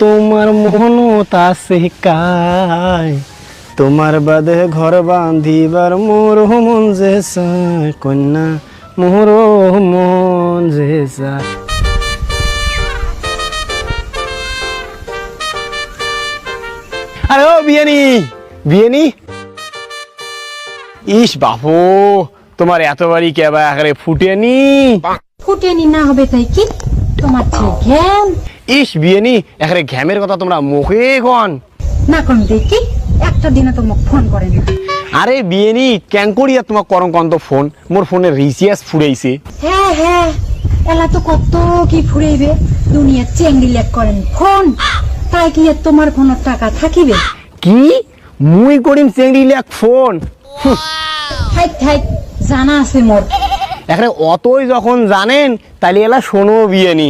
তোমার মনত আছে কায়, তোমার বাদে ঘর বাঁধিবার মোর মন যে চায়, কন্যা মোর মন যে চায়। আরে ও বিয়ানি, বিয়ানি, ইস বাপু তোমার এতবারই কেবা একেবারে ফুটেনি। ফুটেনি না হবে তাই কি, তোমার ঘ্যাম ইস বিয়ানি একেবারে ঘ্যামের কথা তোমরা মুখে কন না কোন দেখি, একটা দিনে তো মুখ ফোন করে না। আরে বিয়ানি কেন করিয়া তোমার করঙ্কান্ত ফোন, মোর ফোনে রিচার্জ ফুরাইছে। হ্যাঁ হ্যাঁ, এলা তো কত কি ফুরাইবে, দুনিয়া চেঙ্গি লেক করেন ফোন, তাই কি আর তোমার ফোনের টাকা থাকিবে? কি মুই করিম চেংড়ি লেক ফোন? হাইট হাইট জানা আছে মোর। এখানে অতই যখন জানেন তাহলে এলা শোনো বিয়ানি,